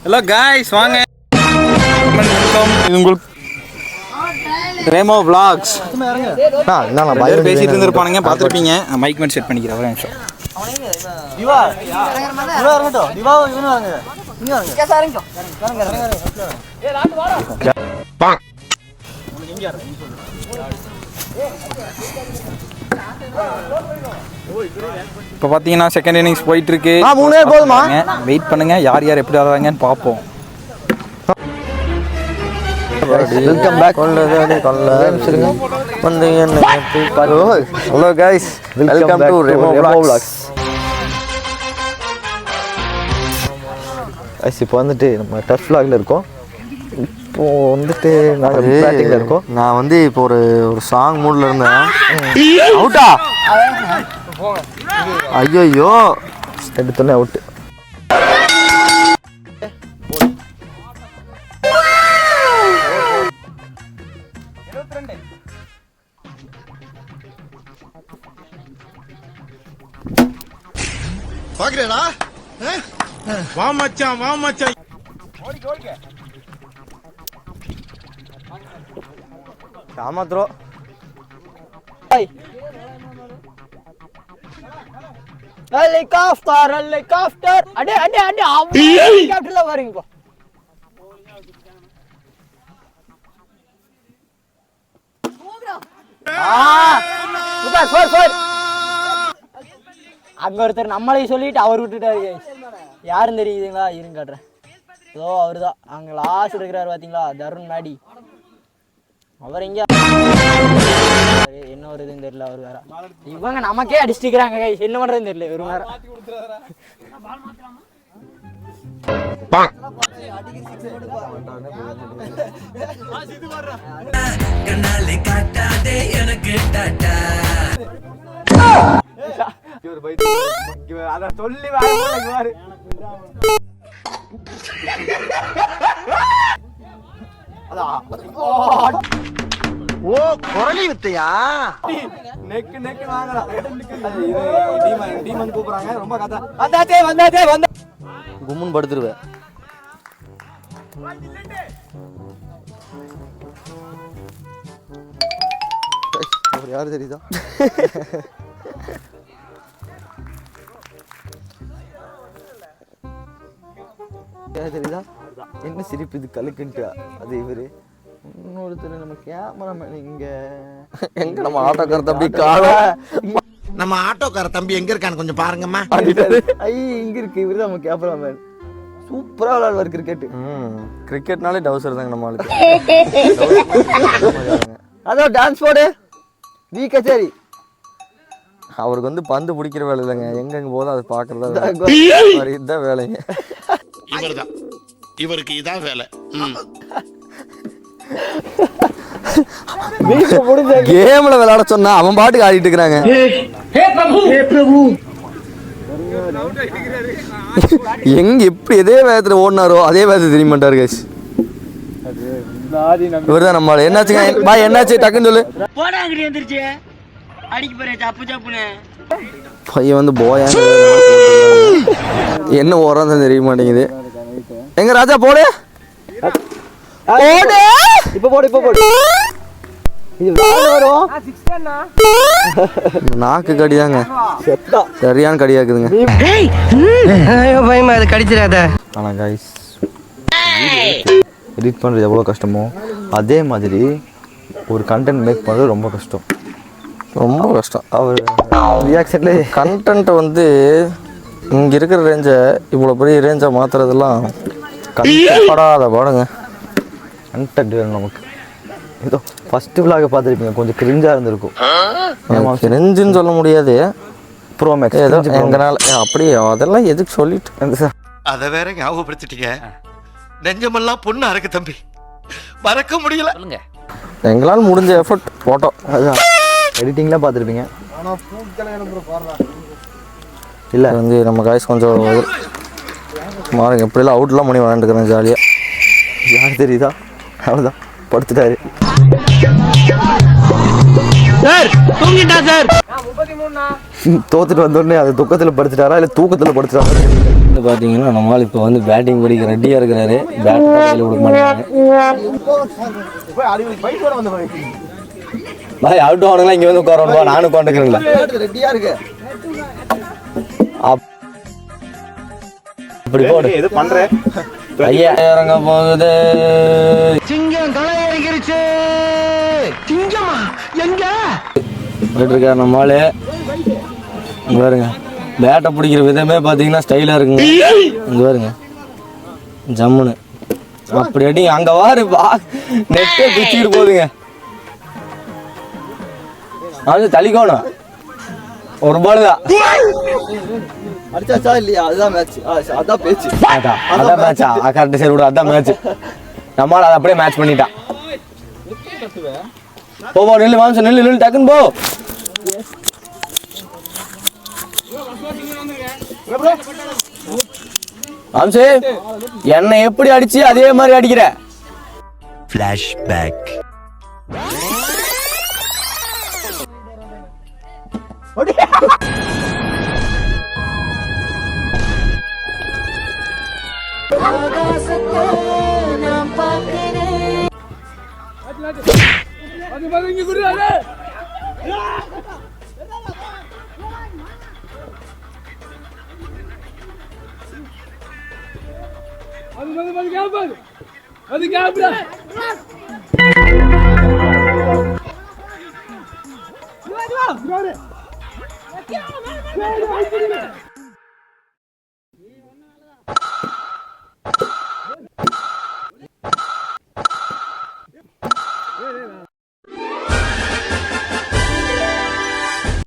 Hello guys, வாங்க. இது உங்களுக்கு ரேமோ vlogs. பேசிட்டு இருந்திருப்பானுங்க, பார்த்துருப்பீங்க. மைக் மேட் செட் பண்ணிக்கிறேன் ஒரு நிமிஷம். இப்போ பார்த்தீங்கன்னா செகண்ட் இன்னிங்ஸ் போயிட்டு இருக்கு. வெயிட் பண்ணுங்க, யார் யார் எப்படி ஆடுறாங்கன்னு பார்ப்போம். Welcome back. Hello guys, welcome to Remo vlogs. இப்போ வந்துட்டு நம்ம டஃப் vlogல இருக்கோம். இப்போ வந்துட்டு நாங்கள் பேட்டிங்ல இருக்கோம். நான் வந்து இப்போ ஒரு சாங் மூட்ல இருந்தேன். அவுட்டா? ஐயோ, எடுத்தோன்னே அவுட்டு. பாக்குறேடா, வா மச்சான், வா மச்சான். காமாத்ரோ ஹெலிகாப்டர் ஹெலிகாப்டர் அடே அடே அடே ஹெலிகாப்டர்ல வரீங்க போ. அங்க ஒருத்தர் நம்மளையும் சொல்லிட்டு அவர் விட்டுட்டாரு. யாருன்னு தெரியுதுங்களா? இருங்க காட்டுறேன். ஏதோ அவரு தான் அங்க லாஸ்ட் இருக்கிறாரு பாத்தீங்களா, தருண் மேடி. அவர் எங்க என்ன வருதுன்னு தெரியல. அவர் வேற இவங்க நமக்கே அடிச்சுக்கிறாங்க. என்ன பண்றதுன்னு தெரியல. ஒரு வேற சொல்லி ஓ, குரலி வித்தையா? நெக்கு நெக்கு வாங்கலாம். டீமன் கூப்பிடுறாங்க. ரொம்ப கதை. வந்தாச்சே வந்தா கும்முன்னு படுத்துருவேன். யாரு தெரியுதா? தெரியுதா? என்ன சிரிப்பு இது கலுக்குன்ட்டு? அது இவரு. இன்னொருத்தர் நம்ம கேமராமேன். எங்க நம்ம ஆட்டோக்கார தம்பி காணோம். நம்ம ஆட்டோக்கார தம்பி எங்க இருக்கான்னு கொஞ்சம் பாருங்கம்மா. இங்க இருக்கு. இவரு தான் நம்ம கேமராமேன். சூப்பரா விளையாடுவார் கிரிக்கெட். கிரிக்கெட்னாலே டவுசர் தாங்க நம்ம ஆளுக்கு. அதோ டான்ஸ் போடு வீ கச்சேரி. அவருக்கு வந்து பந்து பிடிக்கிற வேலை இல்லைங்க. எங்கெங்க போதும் அதை பாக்குறதா இதுதான் வேலைங்க. இவர்தான், இவருக்கு இதான் வேலை. கேம்ல விளையாட சொன்னா அவன் பாட்டுக்கு ஆடிட்டு இருக்கிறாங்க. எங்க எப்படி எதே வேகத்துல ஓடினாரோ அதே வேகத்துல தெரிய மாட்டாரு கைஸ். இவர்தான் நம்ம ஆளு. என்னாச்சுங்க பாய்? என்னாச்சு டக்குன்னு சொல்லு. பையன் வந்து போயா என்ன ஓடுறான்னு தெரிய மாட்டேங்குது. எங்க ராஜா போடு போடு. இப்ப போடு இப்ப போடு. நாக்கு கடிதாங்க, சரியான கடியாக்குதுங்க. ஆனா கைஸ், எடிட் பண்றது எவ்வளவு கஷ்டமோ அதே மாதிரி ஒரு கண்டென்ட் மேக் பண்றது ரொம்ப கஷ்டம். ரொம்ப கஷ்டம். அவர் ரியாக்ஷன்ல கண்டென்ட்டை வந்து இங்க இருக்கிற ரேஞ்சை இவ்வளவு பெரிய ரேஞ்சை மாத்துறதெல்லாம் கஷ்டப்படாத பாடுங்க. கண்டென்ட் வேணும் நமக்கு. ஏதோ ஃபர்ஸ்ட் விலாக பார்த்துருப்பீங்க, கொஞ்சம் கிரிஞ்சாக இருந்திருக்கும். கிரிஞ்சுன்னு சொல்ல முடியாது, ப்ரோமேக்ஸ் ஏதோ எங்கனால அப்படியே அதெல்லாம் எதுக்கு சொல்லிட்டு அதை வேற ஞாபகப்படுத்திட்டீங்க. நெஞ்சமெல்லாம் பொண்ணு அறக்கு தம்பி, மறக்க முடியல. எங்களால் முடிஞ்ச எஃபர்ட் போட்டோம். அதுதான் எடிட்டிங்லாம் பார்த்துருப்பீங்க. இல்லை வந்து நம்ம காய்ஸ் கொஞ்சம் மாறுங்க. எப்படிலாம் அவுட்லாம் பண்ணி விளாண்டுக்கிறேன் ஜாலியாக. யார் தெரியுதா? அவ்வளோதான் படுத்துட்டாரு. சார் தூங்கிட்டா சார். தோத்துட்டு வந்தோடனே அது துக்கத்தில் படுத்துட்டாரா இல்லை தூக்கத்தில் படுத்துட்டாரா? வந்து பார்த்தீங்கன்னா நம்மளால் இப்போ வந்து பேட்டிங் படிக்க ரெடியாக இருக்கிறாரு. பேட் கையில் கொடுக்க மாட்டாங்க. பாய் அவுட் ஆகணுங்களா இங்கே வந்து உட்காரணும்பா, நானும் உட்காந்துக்கிறேங்களா ரெடியாக இருக்கு. அப்படி போடு இது பண்ணுறேன். ஐயா இறங்க போகுது. சிங்கம் களை இறங்கிருச்சு. சிங்கமா எங்க போயிட்டு இருக்காரு நம்மளே. இங்கே பாருங்க, பேட்டை பிடிக்கிற விதமே பார்த்தீங்கன்னா ஸ்டைலாக இருக்குங்க. இங்கே பாருங்க ஜம்முன்னு அப்படி அடி அங்கே வாரு நெட்டே பிச்சுக்கிட்டு போகுதுங்க. அது தள்ளிக்கோணும். ஒரு பால் தான் அடிச்சாச்சா இல்லையா? அதுதான் மேட்ச். அதான் பேச்சு. அதான் மேட்சா? கரெக்ட், சரி விடு, அதான் மேட்ச். நம்மளால அதை அப்படியே மேட்ச் பண்ணிட்டான். போ நில்லு மாம்சம், நில்லு டக்குன்னு போ. மாம்சு என்னை எப்படி அடிச்சு அதே மாதிரி அடிக்கிற. ஃபிளாஷ்பேக்.